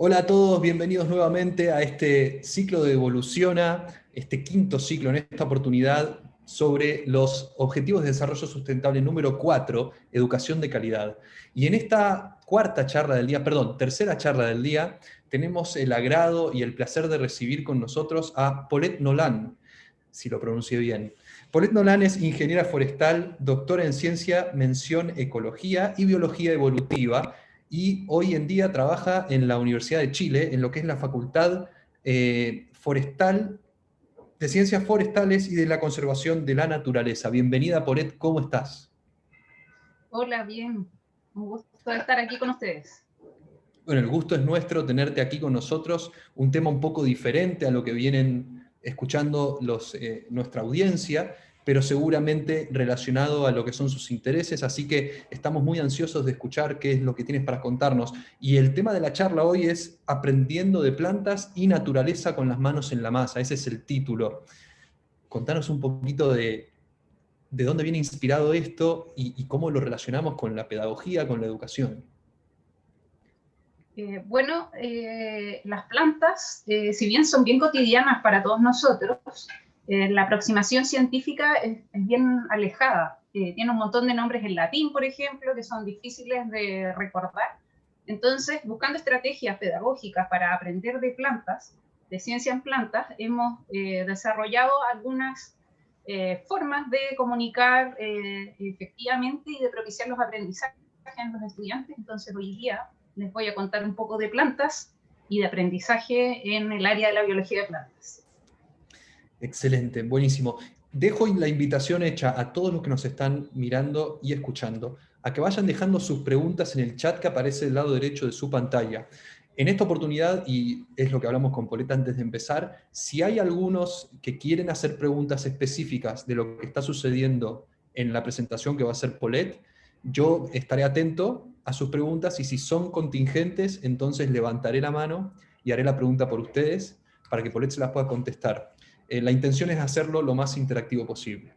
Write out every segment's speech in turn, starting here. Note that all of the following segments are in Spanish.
Hola a todos, bienvenidos nuevamente a este ciclo de Evoluciona, este quinto ciclo en esta oportunidad sobre los Objetivos de Desarrollo Sustentable número 4, Educación de Calidad. Y en esta tercera charla del día, tenemos el agrado y el placer de recibir con nosotros a Paulette Nolan, si lo pronuncié bien. Paulette Nolan es ingeniera forestal, doctora en ciencia, mención ecología y biología evolutiva, y hoy en día trabaja en la Universidad de Chile, en lo que es la Facultad Forestal, de Ciencias Forestales y de la Conservación de la Naturaleza. Bienvenida, Paulette, ¿cómo estás? Hola, bien. Un gusto estar aquí con ustedes. Bueno, el gusto es nuestro tenerte aquí con nosotros, un tema un poco diferente a lo que vienen escuchando nuestra audiencia, pero seguramente relacionado a lo que son sus intereses, así que estamos muy ansiosos de escuchar qué es lo que tienes para contarnos. Y el tema de la charla hoy es Aprendiendo de plantas y naturaleza con las manos en la masa, ese es el título. Contanos un poquito de dónde viene inspirado esto y cómo lo relacionamos con la pedagogía, con la educación. Las plantas, si bien son bien cotidianas para todos nosotros, la aproximación científica es bien alejada. Tiene un montón de nombres en latín, por ejemplo, que son difíciles de recordar. Entonces, buscando estrategias pedagógicas para aprender de plantas, de ciencia en plantas, hemos desarrollado algunas formas de comunicar efectivamente y de propiciar los aprendizajes en los estudiantes. Entonces, hoy día les voy a contar un poco de plantas y de aprendizaje en el área de la biología de plantas. Excelente, buenísimo. Dejo la invitación hecha a todos los que nos están mirando y escuchando a que vayan dejando sus preguntas en el chat que aparece del lado derecho de su pantalla. En esta oportunidad, y es lo que hablamos con Paulette antes de empezar, si hay algunos que quieren hacer preguntas específicas de lo que está sucediendo en la presentación que va a hacer Paulette, yo estaré atento a sus preguntas y si son contingentes, entonces levantaré la mano y haré la pregunta por ustedes para que Paulette se las pueda contestar. La intención es hacerlo lo más interactivo posible.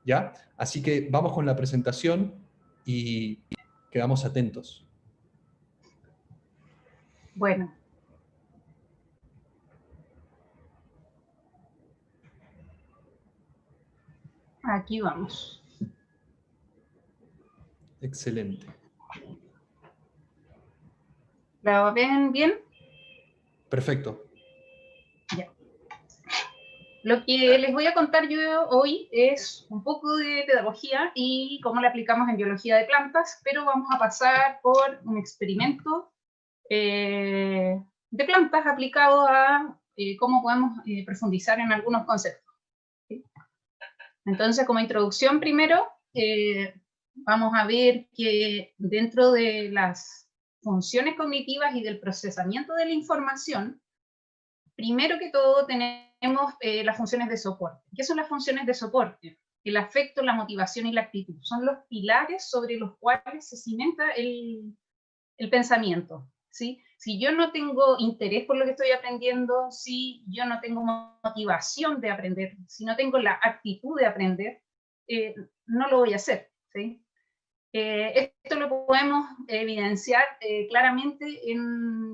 ¿Ya? Así que vamos con la presentación y quedamos atentos. Bueno, aquí vamos. Excelente. ¿La ven bien? Perfecto. Ya. Lo que les voy a contar yo hoy es un poco de pedagogía y cómo la aplicamos en biología de plantas, pero vamos a pasar por un experimento de plantas aplicado a cómo podemos profundizar en algunos conceptos. ¿Sí? Entonces, como introducción primero, vamos a ver que dentro de las funciones cognitivas y del procesamiento de la información, primero que todo tenemos las funciones de soporte. ¿Qué son las funciones de soporte? El afecto, la motivación y la actitud. Son los pilares sobre los cuales se cimenta el pensamiento. ¿Sí? Si yo no tengo interés por lo que estoy aprendiendo, si yo no tengo motivación de aprender, si no tengo la actitud de aprender, no lo voy a hacer. ¿Sí? Esto lo podemos evidenciar claramente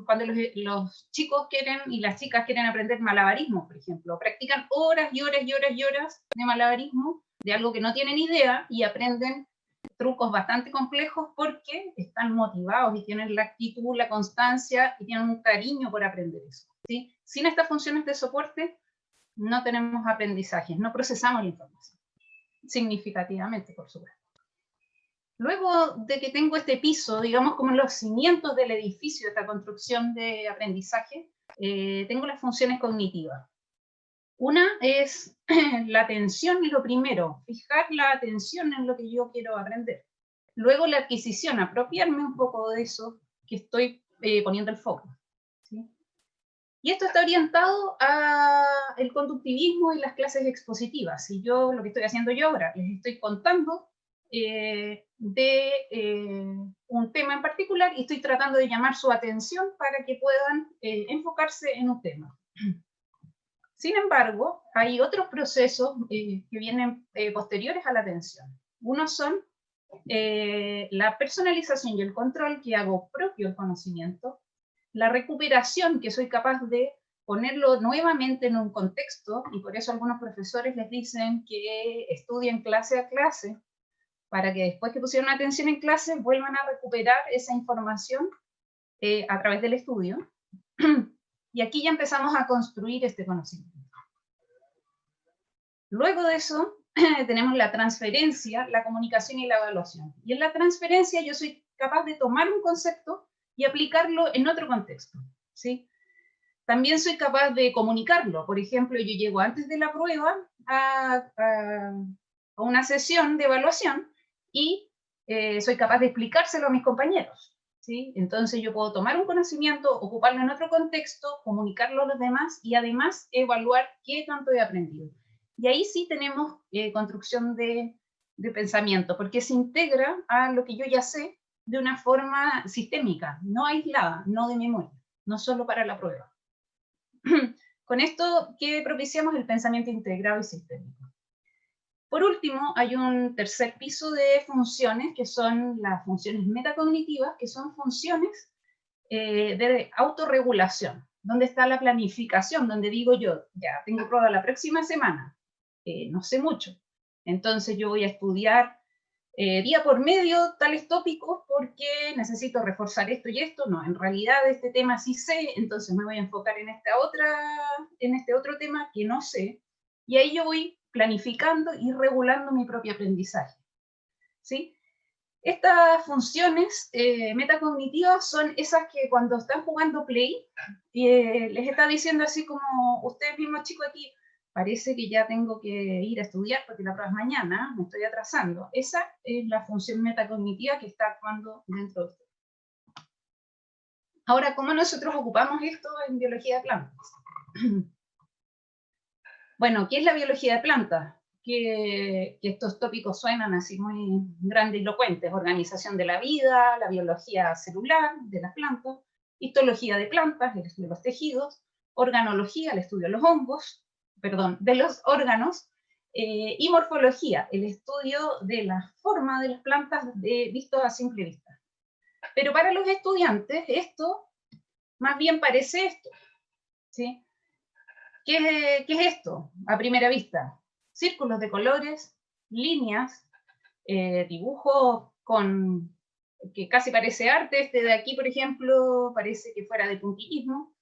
cuando los chicos quieren y las chicas quieren aprender malabarismo, por ejemplo. Practican horas y horas y horas y horas de malabarismo, de algo que no tienen idea, y aprenden trucos bastante complejos porque están motivados y tienen la actitud, la constancia y tienen un cariño por aprender eso. ¿Sí? Sin estas funciones de soporte no tenemos aprendizajes, no procesamos la información significativamente, por supuesto. Luego de que tengo este piso, digamos como los cimientos del edificio, esta construcción de aprendizaje, tengo las funciones cognitivas. Una es la atención, lo primero, fijar la atención en lo que yo quiero aprender. Luego la adquisición, apropiarme un poco de eso que estoy poniendo el foco. ¿Sí? Y esto está orientado al conductivismo y las clases expositivas. Y yo, lo que estoy haciendo yo ahora, les estoy contando un tema en particular y estoy tratando de llamar su atención para que puedan enfocarse en un tema. Sin embargo, hay otros procesos que vienen posteriores a la atención. Unos son la personalización y el control, que hago propio el conocimiento, La recuperación, que soy capaz de ponerlo nuevamente en un contexto, y por eso algunos profesores les dicen que estudien clase a clase, para que después que pusieron atención en clase vuelvan a recuperar esa información a través del estudio. Y aquí ya empezamos a construir este conocimiento. Luego de eso, tenemos la transferencia, la comunicación y la evaluación. Y en la transferencia yo soy capaz de tomar un concepto y aplicarlo en otro contexto, ¿sí? También soy capaz de comunicarlo. Por ejemplo, yo llego antes de la prueba a una sesión de evaluación y soy capaz de explicárselo a mis compañeros, ¿sí? Entonces yo puedo tomar un conocimiento, ocuparlo en otro contexto, comunicarlo a los demás y además evaluar qué tanto he aprendido. Y ahí sí tenemos construcción de pensamiento, porque se integra a lo que yo ya sé de una forma sistémica, no aislada, no de memoria, no solo para la prueba. Con esto que propiciamos el pensamiento integrado y sistémico. Por último, hay un tercer piso de funciones, que son las funciones metacognitivas, que son funciones de autorregulación, donde está la planificación, donde digo yo, ya tengo prueba la próxima semana, no sé mucho, entonces yo voy a estudiar día por medio tales tópicos porque necesito reforzar esto y esto. No, en realidad este tema sí sé, entonces me voy a enfocar en este otro tema que no sé, y ahí yo voy planificando y regulando mi propio aprendizaje, ¿sí? Estas funciones metacognitivas son esas que cuando están jugando Play, les está diciendo así como, ustedes mismos chicos aquí, parece que ya tengo que ir a estudiar porque la prueba es mañana, me estoy atrasando. Esa es la función metacognitiva que está actuando dentro de usted. Ahora, ¿cómo nosotros ocupamos esto en biología de plantas? Bueno, ¿qué es la biología de plantas? Que estos tópicos suenan así muy grandilocuentes: organización de la vida, la biología celular de las plantas, histología de plantas, el estudio de los tejidos, organología, el estudio de los hongos, perdón, de los órganos, y morfología, el estudio de la forma de las plantas visto a simple vista. Pero para los estudiantes esto más bien parece esto, ¿sí? ¿Qué es esto a primera vista? Círculos de colores, líneas, dibujos que casi parece arte. Este de aquí, por ejemplo, parece que fuera de puntillismo.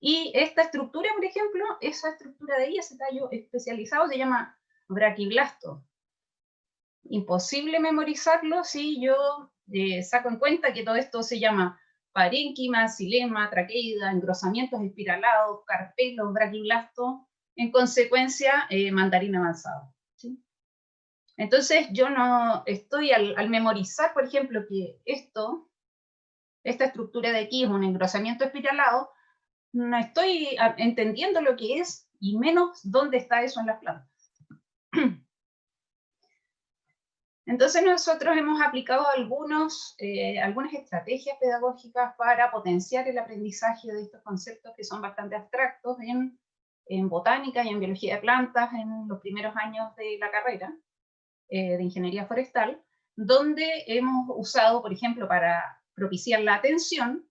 Y esta estructura, por ejemplo, esa estructura de ahí, ese tallo especializado, se llama braquiblasto. Imposible memorizarlo si yo saco en cuenta que todo esto se llama parénquima, xilema, traqueida, engrosamientos espiralados, carpelos, braquiblasto, en consecuencia, mandarín avanzado, ¿sí? Entonces yo no estoy al memorizar, por ejemplo, que esta estructura de aquí es un engrosamiento espiralado, no estoy entendiendo lo que es, y menos dónde está eso en las plantas. Entonces nosotros hemos aplicado algunas estrategias pedagógicas para potenciar el aprendizaje de estos conceptos que son bastante abstractos en botánica y en biología de plantas en los primeros años de la carrera de ingeniería forestal, donde hemos usado, por ejemplo, para propiciar la atención,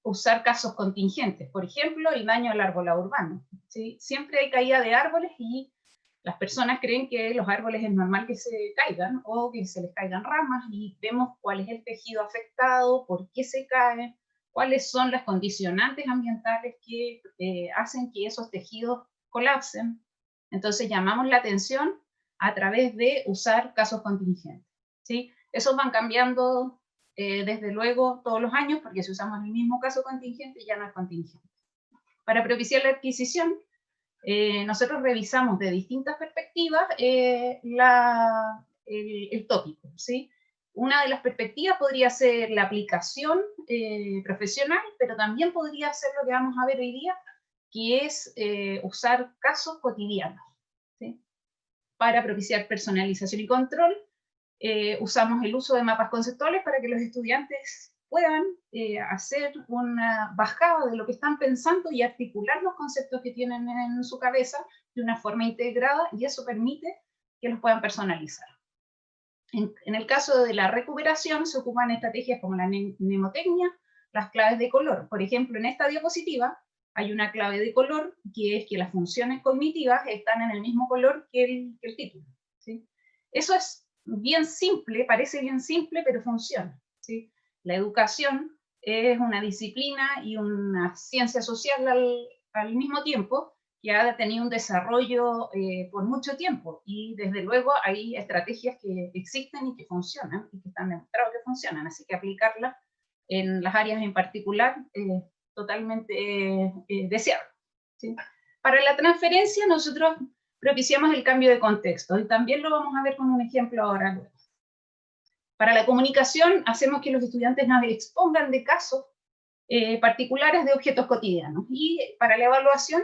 usar casos contingentes. Por ejemplo, el daño al arbolado urbano, ¿sí? Siempre hay caída de árboles y las personas creen que los árboles es normal que se caigan o que se les caigan ramas, y vemos cuál es el tejido afectado, por qué se cae, cuáles son las condicionantes ambientales que hacen que esos tejidos colapsen. Entonces llamamos la atención a través de usar casos contingentes, ¿sí? Esos van cambiando desde luego todos los años, porque si usamos el mismo caso contingente ya no es contingente. Para propiciar la adquisición, nosotros revisamos de distintas perspectivas el tópico, ¿sí? Una de las perspectivas podría ser la aplicación profesional, pero también podría ser lo que vamos a ver hoy día, que es usar casos cotidianos, ¿sí? Para propiciar personalización y control, usamos el uso de mapas conceptuales para que los estudiantes puedan hacer una bajada de lo que están pensando y articular los conceptos que tienen en su cabeza de una forma integrada, y eso permite que los puedan personalizar. En el caso de la recuperación se ocupan estrategias como la mnemotecnia, las claves de color. Por ejemplo, en esta diapositiva hay una clave de color que es que las funciones cognitivas están en el mismo color que el título, ¿sí? Eso es bien simple, parece bien simple, pero funciona, ¿sí? La educación es una disciplina y una ciencia social al mismo tiempo, que ha tenido un desarrollo por mucho tiempo, y desde luego hay estrategias que existen y que funcionan, y que están demostradas que funcionan, así que aplicarlas en las áreas en particular totalmente deseable, ¿sí? Para la transferencia nosotros propiciamos el cambio de contexto, y también lo vamos a ver con un ejemplo ahora. Para la comunicación hacemos que los estudiantes nos expongan de casos particulares de objetos cotidianos, y para la evaluación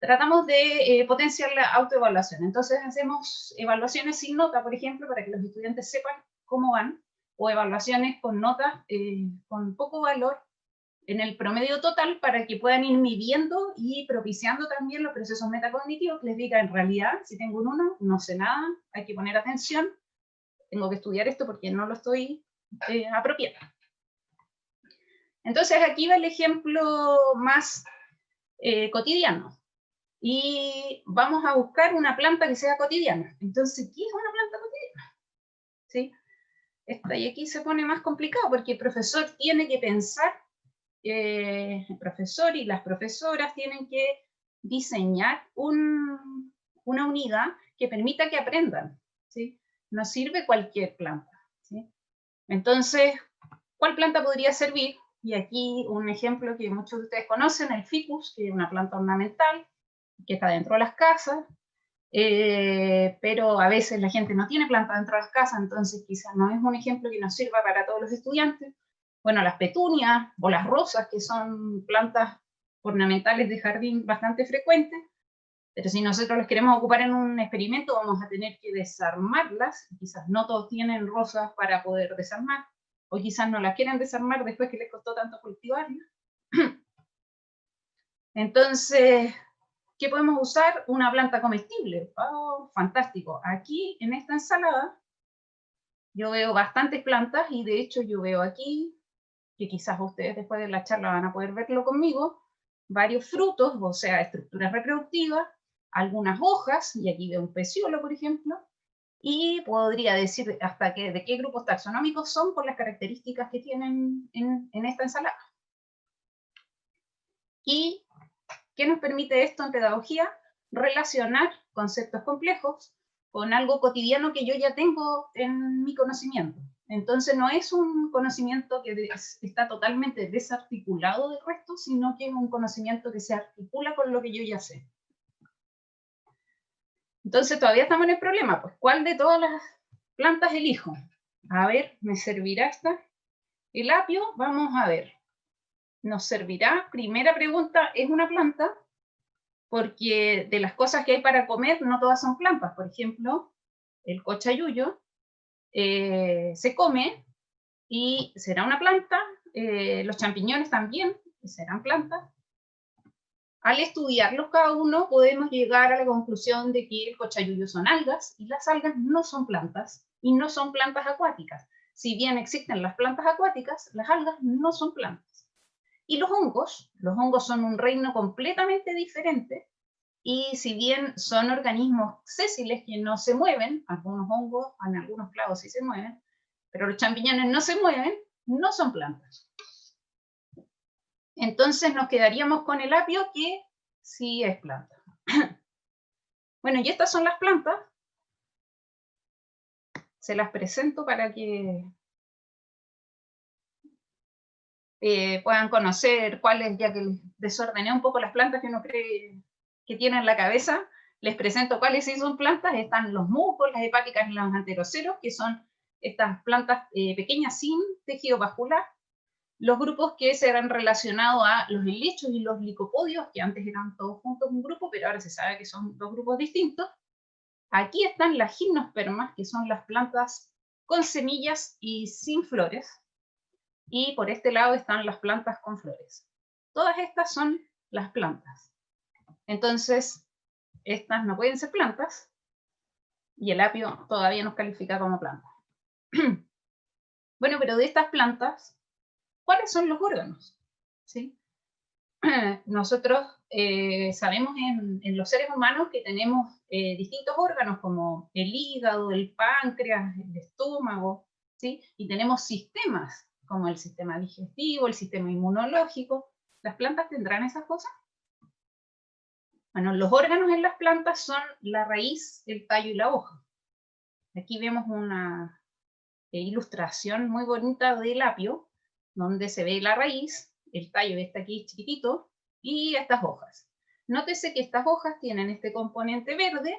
tratamos de potenciar la autoevaluación. Entonces hacemos evaluaciones sin nota, por ejemplo, para que los estudiantes sepan cómo van, o evaluaciones con notas con poco valor en el promedio total, para que puedan ir midiendo y propiciando también los procesos metacognitivos, que les diga, en realidad, si tengo un 1, no sé nada, hay que poner atención, tengo que estudiar esto porque no lo estoy apropiando. Entonces aquí va el ejemplo más cotidiano. Y vamos a buscar una planta que sea cotidiana. Entonces, ¿qué es una planta cotidiana? ¿Sí? Y aquí se pone más complicado, porque el profesor tiene que pensar, el profesor y las profesoras tienen que diseñar una unidad que permita que aprendan, ¿sí? No sirve cualquier planta, ¿sí? Entonces, ¿cuál planta podría servir? Y aquí un ejemplo que muchos de ustedes conocen, el ficus, que es una planta ornamental, que está dentro de las casas, pero a veces la gente no tiene planta dentro de las casas, entonces quizás no es un ejemplo que nos sirva para todos los estudiantes. Bueno, las petunias o las rosas, que son plantas ornamentales de jardín bastante frecuentes, pero si nosotros las queremos ocupar en un experimento, vamos a tener que desarmarlas, quizás no todos tienen rosas para poder desarmar, o quizás no las quieren desarmar después que les costó tanto cultivarlas. Entonces, ¿qué podemos usar? Una planta comestible. Oh, fantástico. Aquí, en esta ensalada, yo veo bastantes plantas, y de hecho yo veo aquí, que quizás ustedes después de la charla van a poder verlo conmigo, varios frutos, o sea, estructuras reproductivas, algunas hojas, y aquí veo un peciolo, por ejemplo, y podría decir hasta de qué grupos taxonómicos son por las características que tienen en esta ensalada. ¿Y qué nos permite esto en pedagogía? Relacionar conceptos complejos con algo cotidiano que yo ya tengo en mi conocimiento. Entonces no es un conocimiento que está totalmente desarticulado del resto, sino que es un conocimiento que se articula con lo que yo ya sé. Entonces todavía estamos en el problema, pues ¿cuál de todas las plantas elijo? A ver, ¿me servirá esta? El apio, vamos a ver. ¿Nos servirá? Primera pregunta, ¿es una planta? Porque de las cosas que hay para comer, no todas son plantas. Por ejemplo, el cochayuyo se come y será una planta, los champiñones también serán plantas. Al estudiarlos cada uno, podemos llegar a la conclusión de que el cochayuyo son algas, y las algas no son plantas, y no son plantas acuáticas. Si bien existen las plantas acuáticas, las algas no son plantas. Y los hongos son un reino completamente diferente, y si bien son organismos sésiles que no se mueven, algunos hongos, en algunos clavos sí se mueven, pero los champiñones no se mueven, no son plantas. Entonces nos quedaríamos con el apio, que sí es planta. Bueno, y estas son las plantas. Se las presento para que puedan conocer cuáles, ya que les desordené un poco las plantas que uno cree que tiene en la cabeza. Les presento cuáles sí son plantas. Están los musgos, las hepáticas y los anteroceros, que son estas plantas pequeñas sin tejido vascular. Los grupos que se han relacionado a los helechos y los licopodios, que antes eran todos juntos un grupo, pero ahora se sabe que son dos grupos distintos. Aquí están las gimnospermas, que son las plantas con semillas y sin flores. Y por este lado están las plantas con flores. Todas estas son las plantas. Entonces, estas no pueden ser plantas, y el apio todavía nos califica como planta. Bueno, pero de estas plantas ¿Cuáles son los órganos? ¿Sí? Nosotros sabemos en los seres humanos que tenemos distintos órganos como el hígado, el páncreas, el estómago, ¿sí? Y tenemos sistemas como el sistema digestivo, el sistema inmunológico. ¿Las plantas tendrán esas cosas? Bueno, los órganos en las plantas son la raíz, el tallo y la hoja. Aquí vemos una ilustración muy bonita del apio, donde se ve la raíz, el tallo está aquí chiquitito, y estas hojas. Nótese que estas hojas tienen este componente verde,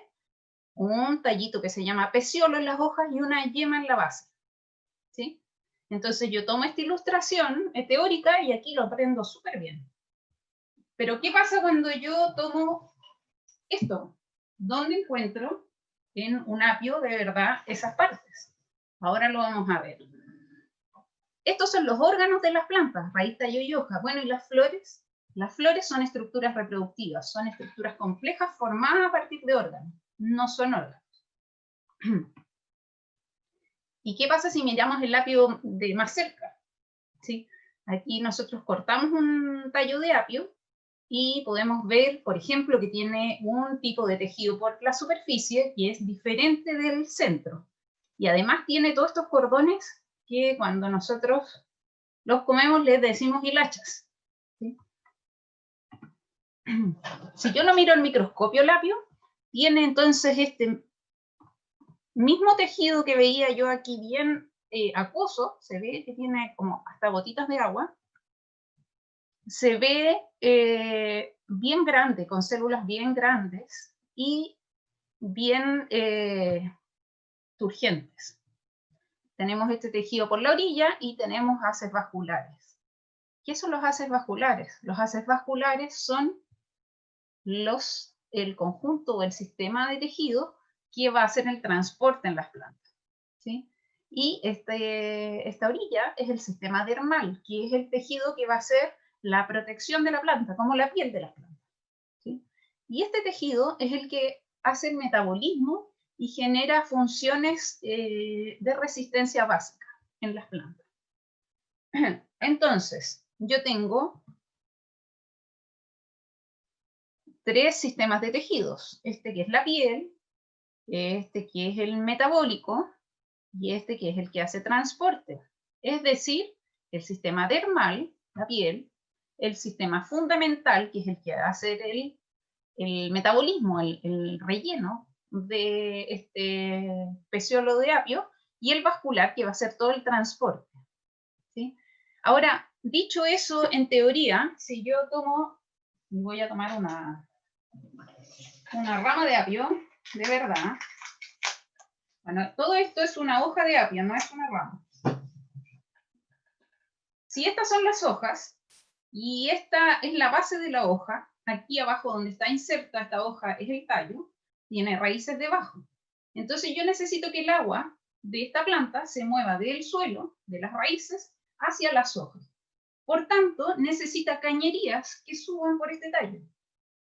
un tallito que se llama peciolo en las hojas y una yema en la base. ¿Sí? Entonces yo tomo esta ilustración teórica y aquí lo aprendo súper bien. Pero ¿qué pasa cuando yo tomo esto? ¿Dónde encuentro en un apio de verdad esas partes? Ahora lo vamos a ver. Estos son los órganos de las plantas, raíz, tallo y hoja. Bueno, ¿y las flores? Las flores son estructuras reproductivas, son estructuras complejas formadas a partir de órganos, no son órganos. ¿Y qué pasa si miramos el apio de más cerca? ¿Sí? Aquí nosotros cortamos un tallo de apio y podemos ver, por ejemplo, que tiene un tipo de tejido por la superficie que es diferente del centro. Y además tiene todos estos cordones que cuando nosotros los comemos les decimos hilachas. ¿Sí? Si yo no miro el microscopio el apio, tiene entonces este mismo tejido que veía yo aquí bien acuoso, se ve que tiene como hasta gotitas de agua, se ve bien grande, con células bien grandes y bien turgentes. Tenemos este tejido por la orilla y tenemos haces vasculares. ¿Qué son los haces vasculares? Los haces vasculares son el conjunto o el sistema de tejido que va a hacer el transporte en las plantas. ¿Sí? Y esta orilla es el sistema dermal, que es el tejido que va a hacer la protección de la planta, como la piel de la planta. ¿Sí? Y este tejido es el que hace el metabolismo y genera funciones de resistencia básica en las plantas. Entonces, yo tengo 3 sistemas de tejidos. Este que es la piel, este que es el metabólico y este que es el que hace transporte. Es decir, el sistema dermal, la piel, el sistema fundamental, que es el que hace el metabolismo, el relleno de este peciolo de apio, y el vascular, que va a hacer todo el transporte. ¿Sí? Ahora, dicho eso, en teoría, si yo tomo, voy a tomar una rama de apio, de verdad. Bueno, todo esto es una hoja de apio, no es una rama. Si estas son las hojas, y esta es la base de la hoja, aquí abajo donde está inserta esta hoja es el tallo, tiene raíces debajo. Entonces yo necesito que el agua de esta planta se mueva del suelo, de las raíces, hacia las hojas. Por tanto, necesita cañerías que suban por este tallo.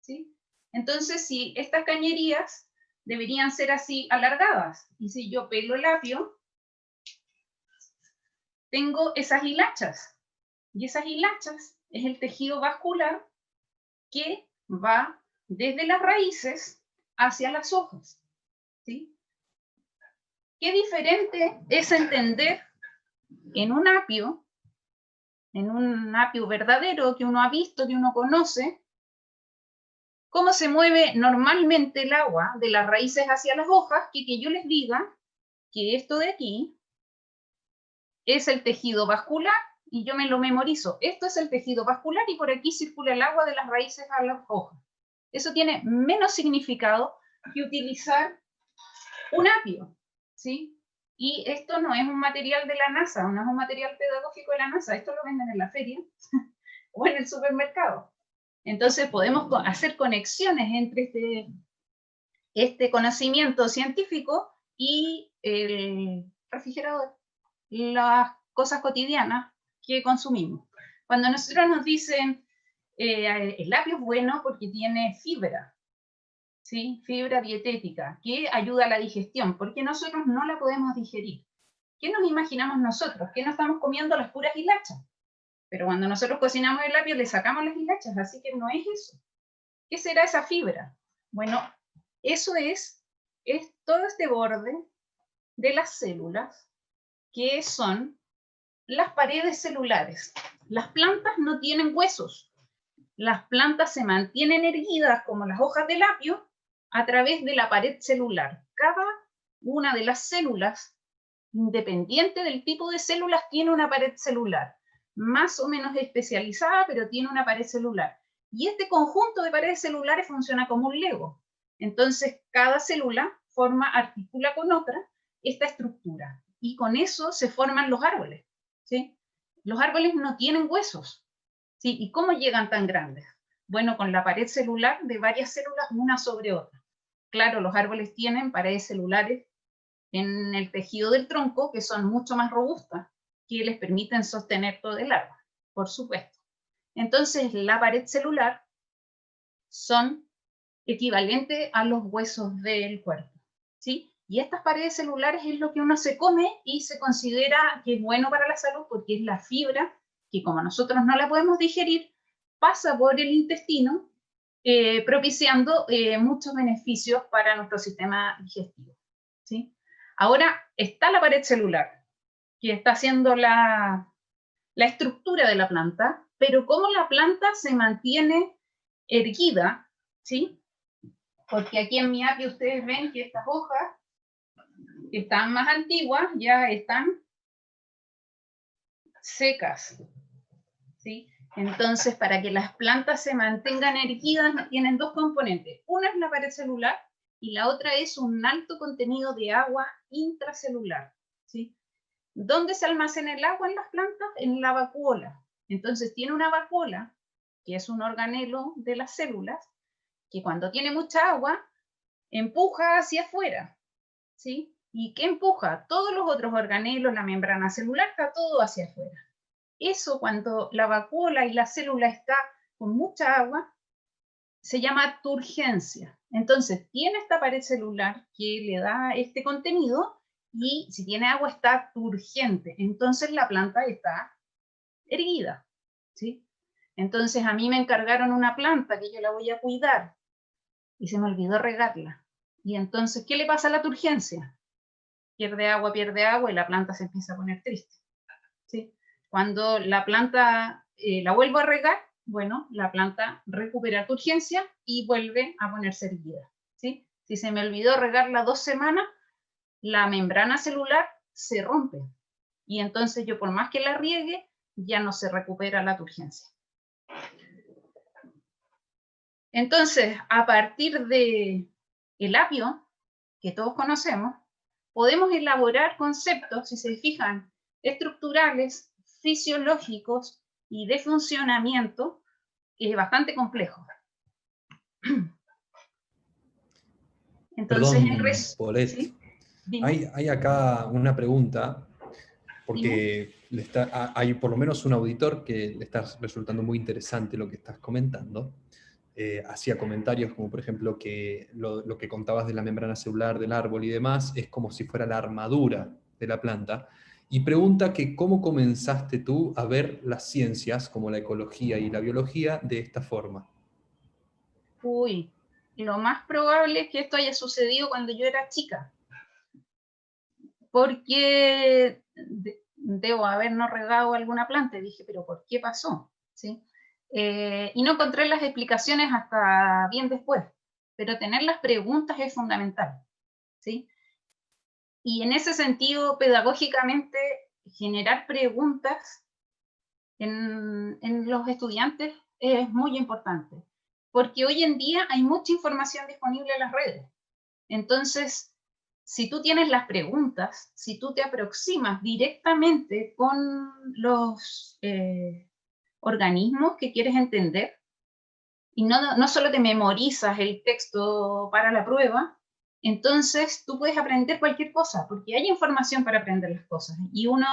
¿Sí? Entonces, si estas cañerías deberían ser así alargadas, y si yo pelo el apio, tengo esas hilachas, y esas hilachas es el tejido vascular que va desde las raíces hacia las hojas. ¿Sí? Qué diferente es entender en un apio verdadero que uno ha visto, que uno conoce, cómo se mueve normalmente el agua de las raíces hacia las hojas, que yo les diga que esto de aquí es el tejido vascular y yo me lo memorizo. Esto es el tejido vascular y por aquí circula el agua de las raíces a las hojas. Eso tiene menos significado que utilizar un apio, ¿sí? Y esto no es un material de la NASA, no es un material pedagógico de la NASA, esto lo venden en la feria o en el supermercado. Entonces podemos hacer conexiones entre este conocimiento científico y el refrigerador, las cosas cotidianas que consumimos. Cuando nosotros nos dicen el apio es bueno porque tiene fibra, ¿sí? Fibra dietética, que ayuda a la digestión, porque nosotros no la podemos digerir. ¿Qué nos imaginamos nosotros? ¿Que no estamos comiendo las puras hilachas? pero cuando nosotros cocinamos el apio le sacamos las hilachas, así que no es eso. ¿Qué será esa fibra? Bueno, eso es todo este borde de las células, que son las paredes celulares. Las plantas no tienen huesos. Las plantas se mantienen erguidas como las hojas del apio a través de la pared celular. Cada una de las células, independiente del tipo de células, tiene una pared celular, más o menos especializada, pero tiene una pared celular. Y este conjunto de paredes celulares funciona como un Lego. Entonces, cada célula articula con otra esta estructura. Y con eso se forman los árboles, ¿sí? Los árboles no tienen huesos, ¿sí? ¿Y cómo llegan tan grandes? Bueno, con la pared celular de varias células una sobre otra. Claro, los árboles tienen paredes celulares en el tejido del tronco que son mucho más robustas, que les permiten sostener todo el árbol, por supuesto. Entonces, la pared celular son equivalentes a los huesos del cuerpo, ¿sí? Y estas paredes celulares es lo que uno se come y se considera que es bueno para la salud porque es la fibra que, como nosotros no la podemos digerir, pasa por el intestino, propiciando muchos beneficios para nuestro sistema digestivo, ¿sí? Ahora está la pared celular, que está haciendo la estructura de la planta, pero cómo la planta se mantiene erguida, ¿sí? Porque aquí en mi apio ustedes ven que estas hojas, que están más antiguas, ya están secas, ¿sí? Entonces, para que las plantas se mantengan erguidas, tienen dos componentes. Una es la pared celular y la otra es un alto contenido de agua intracelular, ¿sí? ¿Dónde se almacena el agua en las plantas? En la vacuola. Entonces, tiene una vacuola, que es un organelo de las células, que cuando tiene mucha agua, empuja hacia afuera, ¿sí? ¿Y qué empuja? Todos los otros organelos, la membrana celular, está todo hacia afuera. Eso, cuando la vacuola y la célula está con mucha agua, se llama turgencia. Entonces, tiene esta pared celular que le da este contenido y si tiene agua está turgente. Entonces, la planta está erguida, ¿sí? Entonces, a mí me encargaron una planta que yo la voy a cuidar y se me olvidó regarla. Y entonces, ¿qué le pasa a la turgencia? Pierde agua y la planta se empieza a poner triste, ¿sí? Cuando la planta la vuelvo a regar, bueno, la planta recupera turgencia y vuelve a ponerse erguida, ¿sí? Si se me olvidó regarla 2 semanas, la membrana celular se rompe. Y entonces yo por más que la riegue, ya no se recupera la turgencia. Entonces, a partir del apio, que todos conocemos, podemos elaborar conceptos, si se fijan, estructurales, fisiológicos y de funcionamiento bastante complejos. Entonces, Perdón, Paulette. ¿sí? Hay acá una pregunta, porque hay por lo menos un auditor que le está resultando muy interesante lo que estás comentando. Hacía comentarios como, por ejemplo, que lo que contabas de la membrana celular del árbol y demás es como si fuera la armadura de la planta. Y pregunta que cómo comenzaste tú a ver las ciencias, como la ecología y la biología, de esta forma. Uy, lo más probable es que esto haya sucedido cuando yo era chica, porque debo haber no regado alguna planta. Y dije, pero ¿por qué pasó? ¿Sí? Y no encontré las explicaciones hasta bien después, pero tener las preguntas es fundamental, ¿sí? Y en ese sentido, pedagógicamente, generar preguntas en los estudiantes es muy importante, porque hoy en día hay mucha información disponible en las redes. Entonces, si tú tienes las preguntas, si tú te aproximas directamente con los organismos que quieres entender, y no solo te memorizas el texto para la prueba, entonces tú puedes aprender cualquier cosa, porque hay información para aprender las cosas. Y uno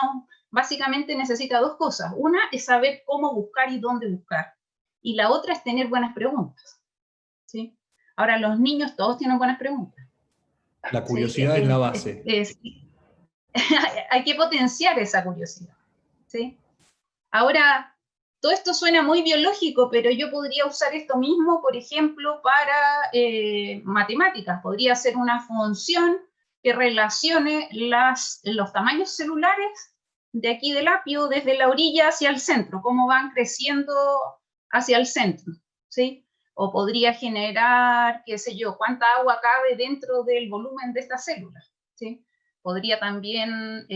básicamente necesita 2 cosas. Una es saber cómo buscar y dónde buscar. Y la otra es tener buenas preguntas, ¿sí? Ahora, los niños todos tienen buenas preguntas. La ¿Sí? curiosidad es la base. Hay que potenciar esa curiosidad, ¿sí? Ahora, Todo esto suena muy biológico, pero yo podría usar esto mismo, por ejemplo, para matemáticas. Podría ser una función que relacione los tamaños celulares de aquí del apio, desde la orilla hacia el centro, cómo van creciendo hacia el centro, ¿sí? O podría generar, qué sé yo, cuánta agua cabe dentro del volumen de esta célula, ¿sí? Podría también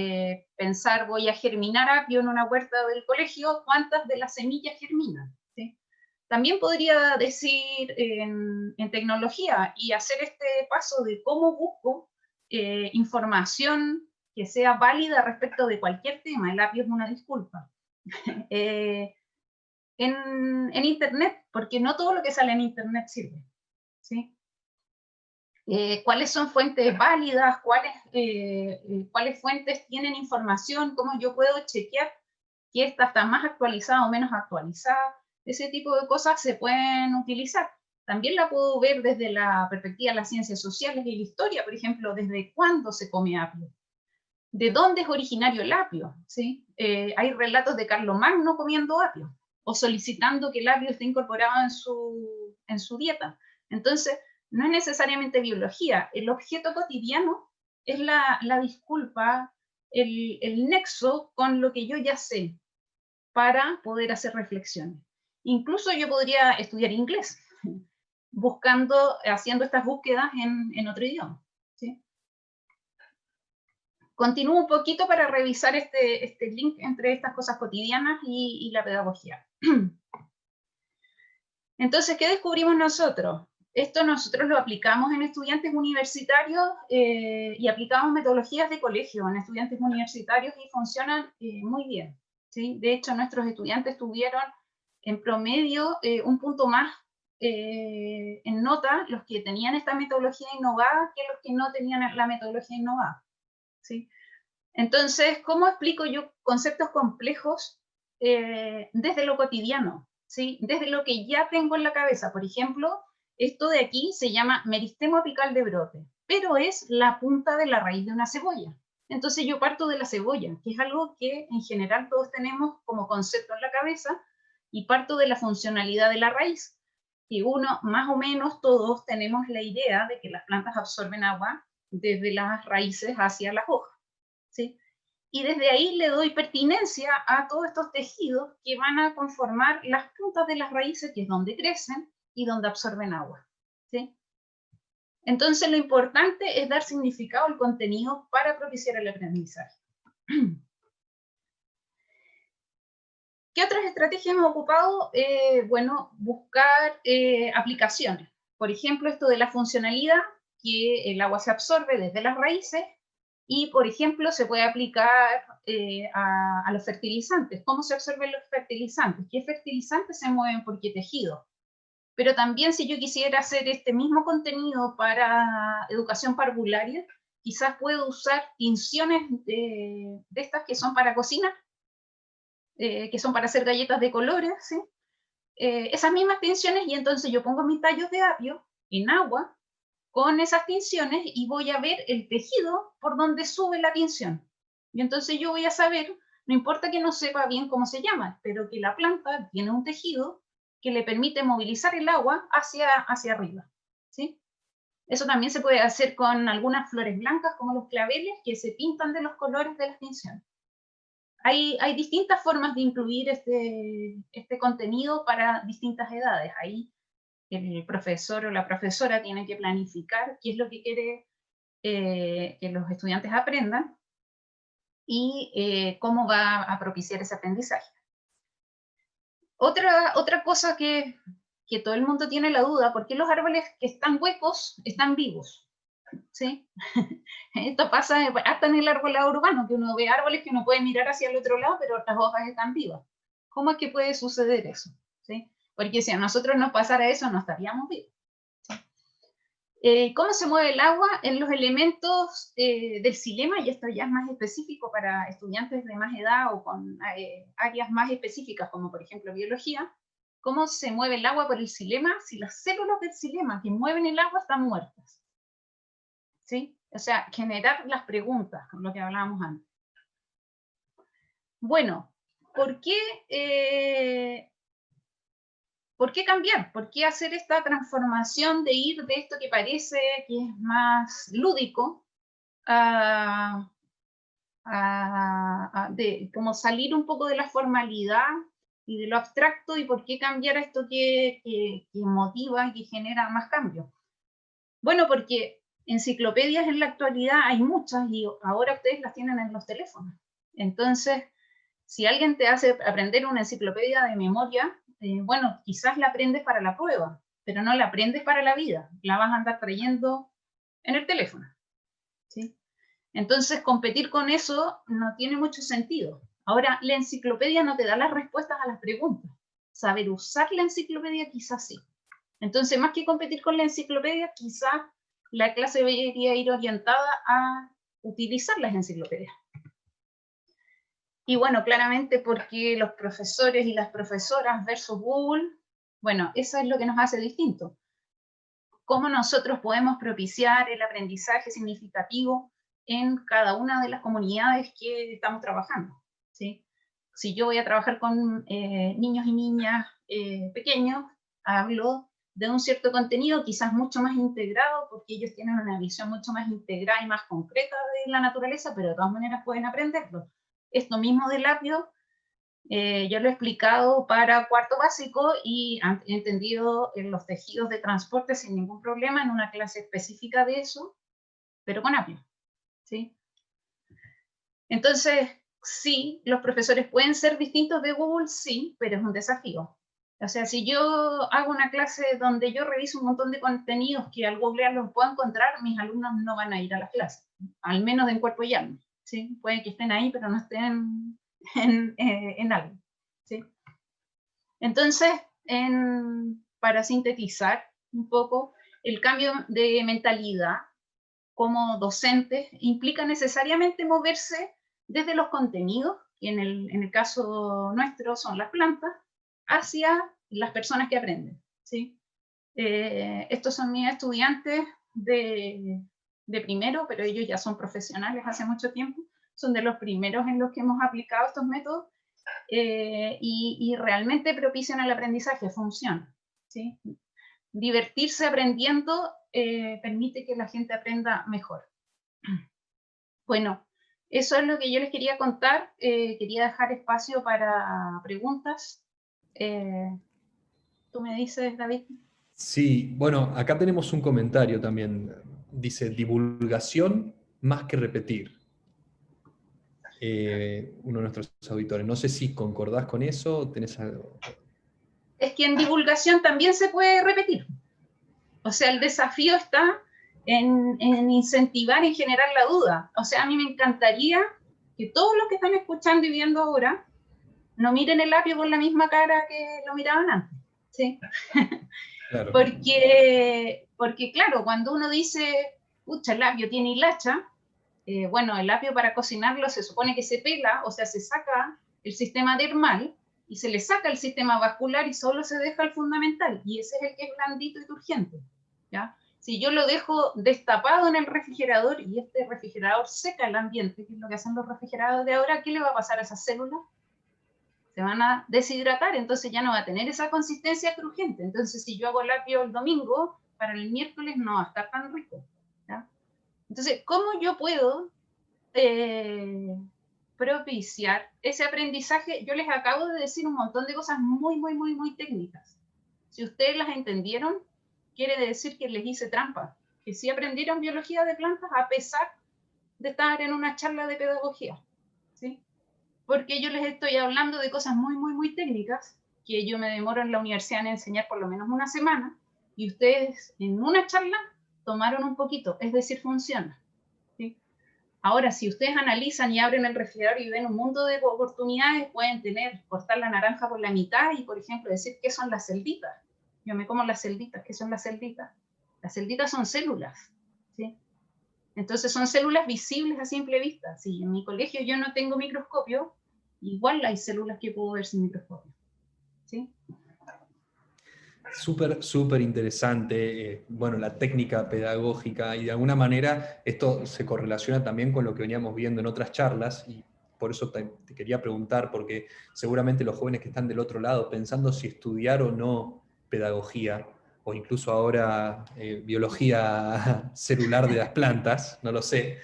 pensar, voy a germinar apio en una huerta del colegio, ¿cuántas de las semillas germinan? ¿Sí? También podría decir en tecnología y hacer este paso de cómo busco información que sea válida respecto de cualquier tema. El apio es una disculpa. En Internet, porque no todo lo que sale en Internet sirve, ¿sí? ¿Cuáles son fuentes válidas? ¿Cuáles fuentes tienen información? ¿Cómo yo puedo chequear que esta está más actualizada o menos actualizada? Ese tipo de cosas se pueden utilizar. También la puedo ver desde la perspectiva de las ciencias sociales y la historia, por ejemplo, desde cuándo se come apio. ¿De dónde es originario el apio? ¿Sí? Hay relatos de Carlomagno comiendo apio o solicitando que el apio esté incorporado en su dieta. Entonces, no es necesariamente biología. El objeto cotidiano es la disculpa, el nexo con lo que yo ya sé para poder hacer reflexiones. Incluso yo podría estudiar inglés, haciendo estas búsquedas en otro idioma. ¿Sí? Continúo un poquito para revisar este link entre estas cosas cotidianas y la pedagogía. Entonces, ¿qué descubrimos nosotros? Esto nosotros lo aplicamos en estudiantes universitarios y aplicamos metodologías de colegio en estudiantes universitarios y funcionan muy bien, ¿sí? De hecho, nuestros estudiantes tuvieron en promedio un punto más en nota los que tenían esta metodología innovada que los que no tenían la metodología innovada, ¿sí? Entonces, ¿cómo explico yo conceptos complejos desde lo cotidiano? ¿Sí? Desde lo que ya tengo en la cabeza. Por ejemplo, esto de aquí se llama meristemo apical de brote, pero es la punta de la raíz de una cebolla. Entonces yo parto de la cebolla, que es algo que en general todos tenemos como concepto en la cabeza, y parto de la funcionalidad de la raíz. Y uno, más o menos todos tenemos la idea de que las plantas absorben agua desde las raíces hacia las hojas, ¿sí? Y desde ahí le doy pertinencia a todos estos tejidos que van a conformar las puntas de las raíces, que es donde crecen y donde absorben agua, ¿sí? Entonces lo importante es dar significado al contenido para propiciar el aprendizaje. ¿Qué otras estrategias hemos ocupado? Bueno, buscar aplicaciones. Por ejemplo, esto de la funcionalidad, que el agua se absorbe desde las raíces, y, por ejemplo, se puede aplicar a los fertilizantes. ¿Cómo se absorben los fertilizantes? ¿Qué fertilizantes se mueven por qué tejido? Pero también si yo quisiera hacer este mismo contenido para educación parvularia, quizás puedo usar tinciones de estas que son para cocinar, que son para hacer galletas de colores, ¿sí? Esas mismas tinciones, y entonces yo pongo mis tallos de apio en agua con esas tinciones y voy a ver el tejido por donde sube la tinción. Y entonces yo voy a saber, no importa que no sepa bien cómo se llama, pero que la planta tiene un tejido que le permite movilizar el agua hacia arriba, ¿sí? Eso también se puede hacer con algunas flores blancas, como los claveles, que se pintan de los colores de las tinciones. Hay distintas formas de incluir este contenido para distintas edades. Ahí el profesor o la profesora tiene que planificar qué es lo que quiere que los estudiantes aprendan y cómo va a propiciar ese aprendizaje. Otra cosa que todo el mundo tiene la duda, ¿por qué los árboles que están huecos están vivos? ¿Sí? Esto pasa hasta en el arbolado urbano, que uno ve árboles que uno puede mirar hacia el otro lado, pero las hojas están vivas. ¿Cómo es que puede suceder eso? ¿Sí? Porque si a nosotros nos pasara eso, no estaríamos vivos. ¿Cómo se mueve el agua? En los elementos del xilema, y esto ya es más específico para estudiantes de más edad o con áreas más específicas, como por ejemplo biología. ¿Cómo se mueve el agua por el xilema? Si las células del xilema que mueven el agua están muertas, ¿sí? O sea, generar las preguntas, con lo que hablábamos antes. Bueno, ¿por qué cambiar? ¿Por qué hacer esta transformación de ir de esto que parece que es más lúdico de como salir un poco de la formalidad y de lo abstracto, y por qué cambiar a esto que motiva y que genera más cambio? Bueno, porque enciclopedias en la actualidad hay muchas y ahora ustedes las tienen en los teléfonos. Entonces, si alguien te hace aprender una enciclopedia de memoria, bueno, quizás la aprendes para la prueba, pero no la aprendes para la vida, la vas a andar trayendo en el teléfono, ¿sí? Entonces, competir con eso no tiene mucho sentido. Ahora, la enciclopedia no te da las respuestas a las preguntas. Saber usar la enciclopedia quizás sí. Entonces, más que competir con la enciclopedia, quizás la clase debería ir orientada a utilizar las enciclopedias. Y bueno, claramente porque los profesores y las profesoras versus Google, bueno, eso es lo que nos hace distinto. Cómo nosotros podemos propiciar el aprendizaje significativo en cada una de las comunidades que estamos trabajando, ¿sí? Si yo voy a trabajar con niños y niñas pequeños, hablo de un cierto contenido quizás mucho más integrado, porque ellos tienen una visión mucho más integrada y más concreta de la naturaleza, pero de todas maneras pueden aprenderlo. Esto mismo del apio, yo lo he explicado para cuarto básico y he entendido los tejidos de transporte sin ningún problema en una clase específica de eso, pero con apio, ¿sí? Entonces, sí, los profesores pueden ser distintos de Google, sí, pero es un desafío. O sea, si yo hago una clase donde yo reviso un montón de contenidos que al googlear los puedo encontrar, mis alumnos no van a ir a las clases, al menos en cuerpo y alma, ¿sí? Puede que estén ahí, pero no estén en algo, ¿sí? Entonces, para sintetizar un poco, el cambio de mentalidad como docentes implica necesariamente moverse desde los contenidos, que en el caso nuestro son las plantas, hacia las personas que aprenden, ¿sí? Estos son mis estudiantes de primero, pero ellos ya son profesionales hace mucho tiempo, son de los primeros en los que hemos aplicado estos métodos, y realmente propician el aprendizaje, funciona, ¿sí? Divertirse aprendiendo permite que la gente aprenda mejor. Bueno, eso es lo que yo les quería contar. Quería dejar espacio para preguntas. ¿Tú me dices, David? Sí, bueno, acá tenemos un comentario también. Dice, divulgación más que repetir. Uno de nuestros auditores. No sé si concordás con eso o tenés algo. Es que en divulgación también se puede repetir. O sea, el desafío está en incentivar y generar la duda. O sea, a mí me encantaría que todos los que están escuchando y viendo ahora no miren el apio con la misma cara que lo miraban antes, ¿sí? Claro. Porque claro, cuando uno dice, pucha, el apio tiene hilacha, bueno, el apio para cocinarlo se supone que se pela, o sea, se saca el sistema dermal y se le saca el sistema vascular y solo se deja el fundamental, y ese es el que es blandito y turgente, ¿ya? Si yo lo dejo destapado en el refrigerador y este refrigerador seca el ambiente, que es lo que hacen los refrigeradores de ahora, ¿qué le va a pasar a esas células? Se van a deshidratar, entonces ya no va a tener esa consistencia crujiente. Entonces, si yo hago el apio el domingo, para el miércoles no va a estar tan rico, ¿ya? Entonces, ¿cómo yo puedo propiciar ese aprendizaje? Yo les acabo de decir un montón de cosas muy, muy, muy, muy técnicas. Si ustedes las entendieron, quiere decir que les hice trampa, que sí aprendieron biología de plantas a pesar de estar en una charla de pedagogía, ¿sí? Porque yo les estoy hablando de cosas muy, muy, muy técnicas que yo me demoro en la universidad en enseñar por lo menos una semana, y ustedes en una charla tomaron un poquito, es decir, funciona, ¿sí? Ahora, si ustedes analizan y abren el refrigerador y ven un mundo de oportunidades, pueden cortar la naranja por la mitad y, por ejemplo, decir qué son las celditas. Yo me como las celditas. ¿Qué son las celditas? Las celditas son células, ¿sí? Entonces son células visibles a simple vista. Si en mi colegio yo no tengo microscopio, igual hay células que puedo ver sin microscopio, ¿sí? Súper, súper interesante, bueno, la técnica pedagógica, y de alguna manera esto se correlaciona también con lo que veníamos viendo en otras charlas, y por eso te quería preguntar, porque seguramente los jóvenes que están del otro lado pensando si estudiar o no pedagogía, o incluso ahora biología celular de las plantas, no lo sé,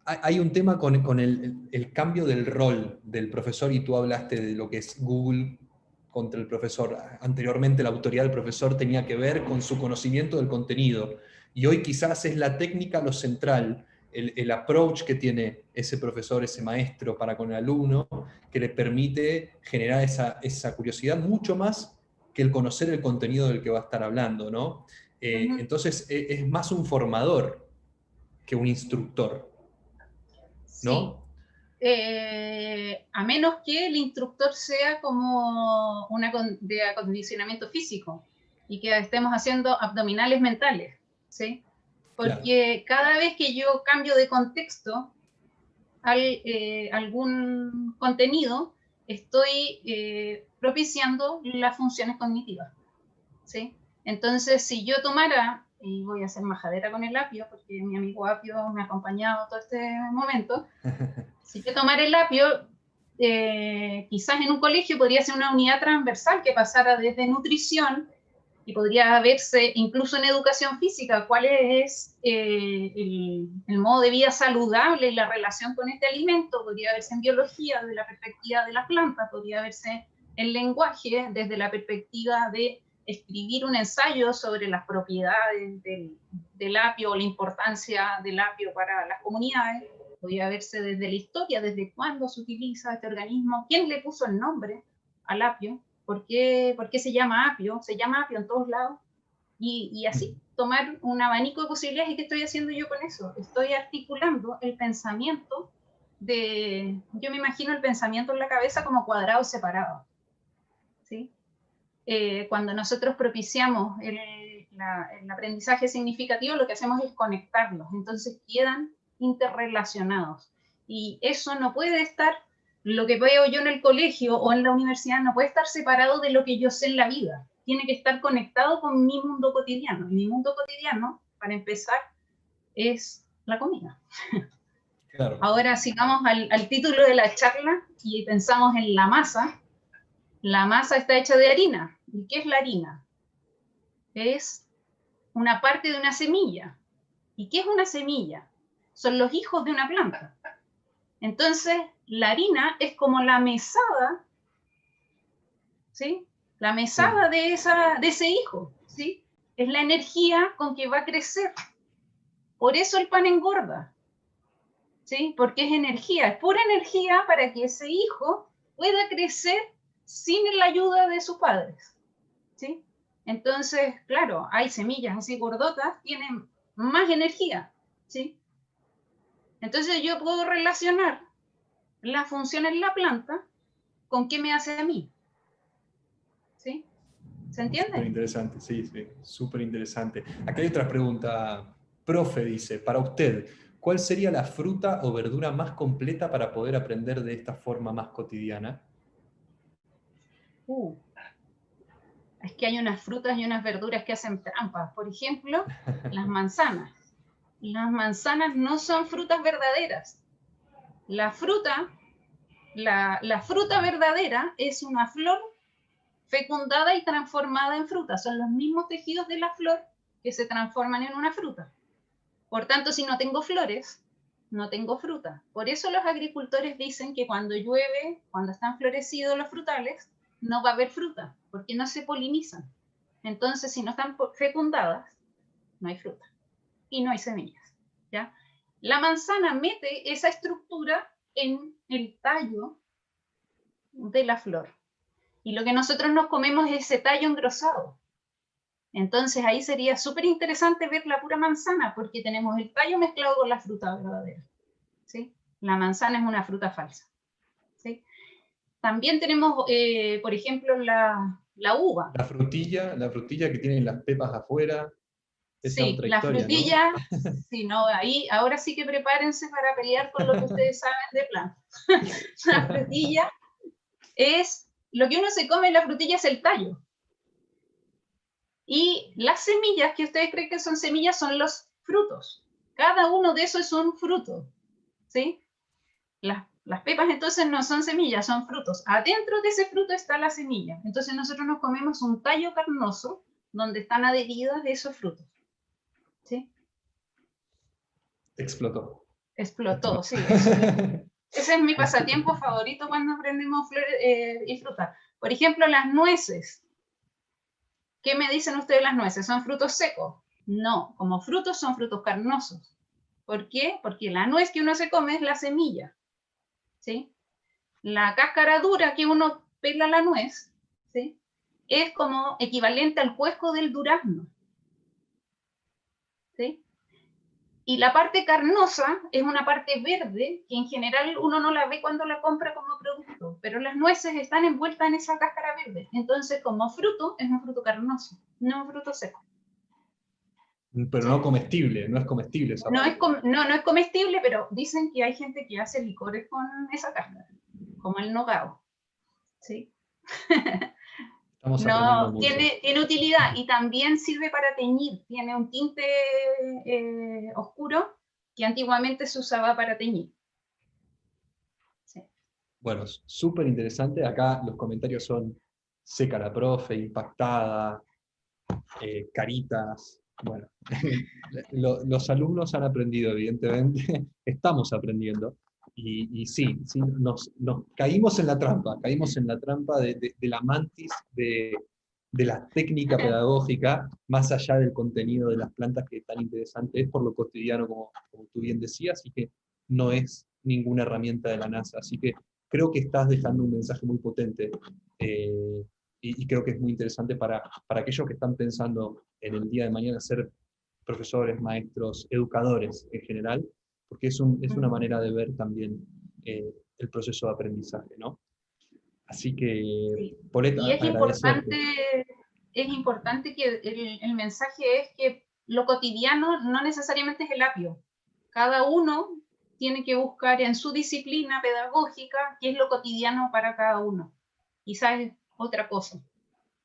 hay un tema con el cambio del rol del profesor, y tú hablaste de lo que es Google contra el profesor. Anteriormente la autoridad del profesor tenía que ver con su conocimiento del contenido, y hoy quizás es la técnica lo central, el approach que tiene ese profesor, ese maestro para con el alumno, que le permite generar esa curiosidad mucho más que el conocer el contenido del que va a estar hablando, ¿no? Entonces es más un formador que un instructor, Sí. ¿no? A menos que el instructor sea como de acondicionamiento físico y que estemos haciendo abdominales mentales, ¿sí? Claro. Porque cada vez que yo cambio de contexto algún contenido, estoy propiciando las funciones cognitivas, ¿sí? Entonces, si yo tomara, y voy a hacer majadera con el apio, porque mi amigo Apio me ha acompañado todo este momento, si yo tomara el apio, quizás en un colegio podría ser una unidad transversal que pasara desde nutrición y podría verse incluso en educación física cuál es el modo de vida saludable y la relación con este alimento, podría verse en biología desde la perspectiva de la planta, podría verse en lenguaje desde la perspectiva de escribir un ensayo sobre las propiedades del apio o la importancia del apio para las comunidades, podría verse desde la historia, desde cuándo se utiliza este organismo, quién le puso el nombre al apio, ¿por qué se llama apio? Se llama apio en todos lados. Y así, tomar un abanico de posibilidades. ¿Y qué estoy haciendo yo con eso? Estoy articulando el pensamiento yo me imagino el pensamiento en la cabeza como cuadrados separados, ¿sí? Cuando nosotros propiciamos el aprendizaje significativo, lo que hacemos es conectarlos, entonces quedan interrelacionados. Y eso no puede estar, lo que veo yo en el colegio o en la universidad, no puede estar separado de lo que yo sé en la vida. Tiene que estar conectado con mi mundo cotidiano. Mi mundo cotidiano, para empezar, es la comida. Claro. Ahora, si vamos al título de la charla y pensamos en la masa está hecha de harina. ¿Y qué es la harina? Es una parte de una semilla. ¿Y qué es una semilla? Son los hijos de una planta. Entonces, la harina es como la mesada, ¿sí? La mesada sí. de ese hijo, ¿sí? Es la energía con que va a crecer. Por eso el pan engorda, ¿sí? Porque es energía, es pura energía para que ese hijo pueda crecer sin la ayuda de sus padres, ¿sí? Entonces, claro, hay semillas así gordotas, tienen más energía, ¿sí? Entonces yo puedo relacionar la función en la planta con qué me hace a mí, ¿sí? ¿Se entiende? Súper interesante, sí, sí, súper interesante. Aquí hay otra pregunta. Profe dice, para usted, ¿cuál sería la fruta o verdura más completa para poder aprender de esta forma más cotidiana? Es que hay unas frutas y unas verduras que hacen trampas. Por ejemplo, las manzanas. Las manzanas no son frutas verdaderas. La fruta verdadera es una flor fecundada y transformada en fruta. Son los mismos tejidos de la flor que se transforman en una fruta. Por tanto, si no tengo flores, no tengo fruta. Por eso los agricultores dicen que cuando llueve, cuando están florecidos los frutales, no va a haber fruta, porque no se polinizan. Entonces, si no están fecundadas, no hay fruta y no hay semillas, ¿ya? La manzana mete esa estructura en el tallo de la flor. Y lo que nosotros nos comemos es ese tallo engrosado. Entonces ahí sería súper interesante ver la pura manzana, porque tenemos el tallo mezclado con la fruta verdadera, ¿sí? La manzana es una fruta falsa, ¿sí? También tenemos, por ejemplo, la uva. La frutilla que tienen las pepas afuera, esa Sí, otra la historia, ¿no? frutilla, sí, no, ahí, ahora sí que prepárense para pelear con lo que ustedes saben de plantas. La frutilla es, lo que uno se come en la frutilla es el tallo. Y las semillas que ustedes creen que son semillas son los frutos. Cada uno de esos es un fruto, ¿sí? Las pepas entonces no son semillas, son frutos. Adentro de ese fruto está la semilla. Entonces nosotros nos comemos un tallo carnoso donde están adheridas esos frutos. ¿Sí? Explotó. Explotó, sí. Ese es mi pasatiempo favorito cuando aprendemos y fruta. Por ejemplo, las nueces. ¿Qué me dicen ustedes las nueces? ¿Son frutos secos? No, como frutos son frutos carnosos. ¿Por qué? Porque la nuez que uno se come es la semilla. ¿Sí? La cáscara dura que uno pela la nuez, ¿sí? Es como equivalente al cuesco del durazno. ¿Sí? Y la parte carnosa es una parte verde que en general uno no la ve cuando la compra como producto, pero las nueces están envueltas en esa cáscara verde. Entonces, como fruto, es un fruto carnoso, no un fruto seco. Pero no comestible, no es comestible esa parte. No es comestible, pero dicen que hay gente que hace licores con esa cáscara, como el nogao. ¿Sí? Estamos aprendiendo No, mucho. tiene utilidad y también sirve para teñir. Tiene un tinte oscuro que antiguamente se usaba para teñir. Sí. Bueno, súper interesante. Acá los comentarios son seca la profe, impactada, caritas. Bueno, los alumnos han aprendido, evidentemente. Estamos aprendiendo. Y sí, nos caímos en la trampa de la mantis de la técnica pedagógica, más allá del contenido de las plantas, que tan interesante es por lo cotidiano, como tú bien decías, y que no es ninguna herramienta de la NASA. Así que creo que estás dejando un mensaje muy potente, y creo que es muy interesante para aquellos que están pensando en el día de mañana ser profesores, maestros, educadores en general, porque es una manera de ver también el proceso de aprendizaje, ¿no? Así que, Sí. Paulette, Y agradecerte. es importante que el mensaje es que lo cotidiano no necesariamente es el apio. Cada uno tiene que buscar en su disciplina pedagógica qué es lo cotidiano para cada uno. Quizás es otra cosa.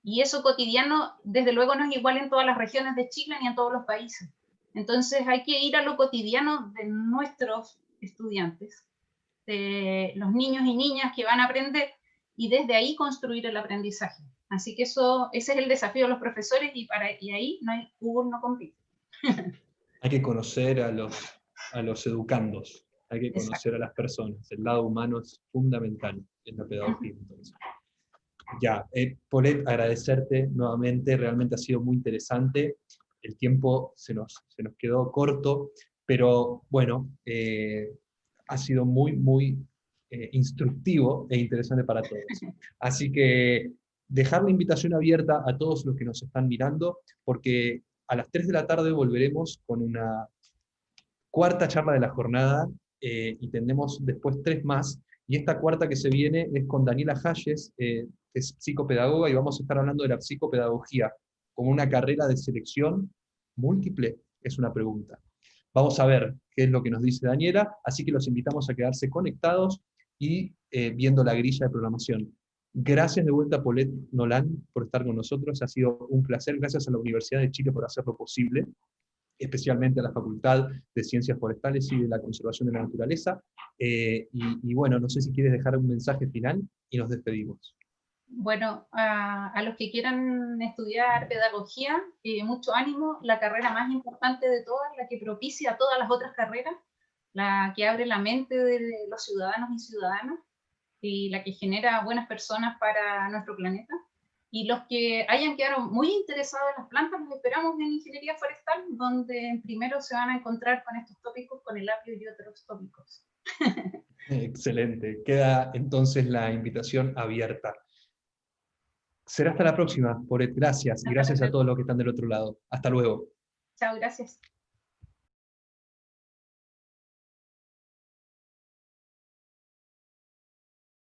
Y eso cotidiano, desde luego, no es igual en todas las regiones de Chile ni en todos los países. Entonces hay que ir a lo cotidiano de nuestros estudiantes, de los niños y niñas que van a aprender, y desde ahí construir el aprendizaje. Así que ese es el desafío de los profesores, y ahí Google no compite. Hay que conocer a los educandos, hay que conocer Exacto. a las personas. El lado humano es fundamental en la pedagogía, entonces. Ya, Paulette, agradecerte nuevamente, realmente ha sido muy interesante. El tiempo se nos quedó corto, pero bueno, ha sido muy, muy instructivo e interesante para todos. Así que dejar la invitación abierta a todos los que nos están mirando, porque a las 3 de la tarde volveremos con una cuarta charla de la jornada, y tendremos después 3 más, y esta cuarta que se viene es con Daniela Hayes, que es psicopedagoga, y vamos a estar hablando de la psicopedagogía como una carrera de selección múltiple, es una pregunta. Vamos a ver qué es lo que nos dice Daniela, así que los invitamos a quedarse conectados y viendo la grilla de programación. Gracias de vuelta, Paulette Nolan, por estar con nosotros, ha sido un placer, gracias a la Universidad de Chile por hacerlo posible, especialmente a la Facultad de Ciencias Forestales y de la Conservación de la Naturaleza. Y bueno, no sé si quieres dejar un mensaje final y nos despedimos. Bueno, a los que quieran estudiar pedagogía, mucho ánimo. La carrera más importante de todas, la que propicia todas las otras carreras, la que abre la mente de los ciudadanos y ciudadanas, y la que genera buenas personas para nuestro planeta. Y los que hayan quedado muy interesados en las plantas, los esperamos en Ingeniería Forestal, donde primero se van a encontrar con estos tópicos, con el apio y otros tópicos. Excelente. Queda entonces la invitación abierta. Será hasta la próxima, Poret. Gracias. Y gracias a todos los que están del otro lado. Hasta luego. Chao, gracias.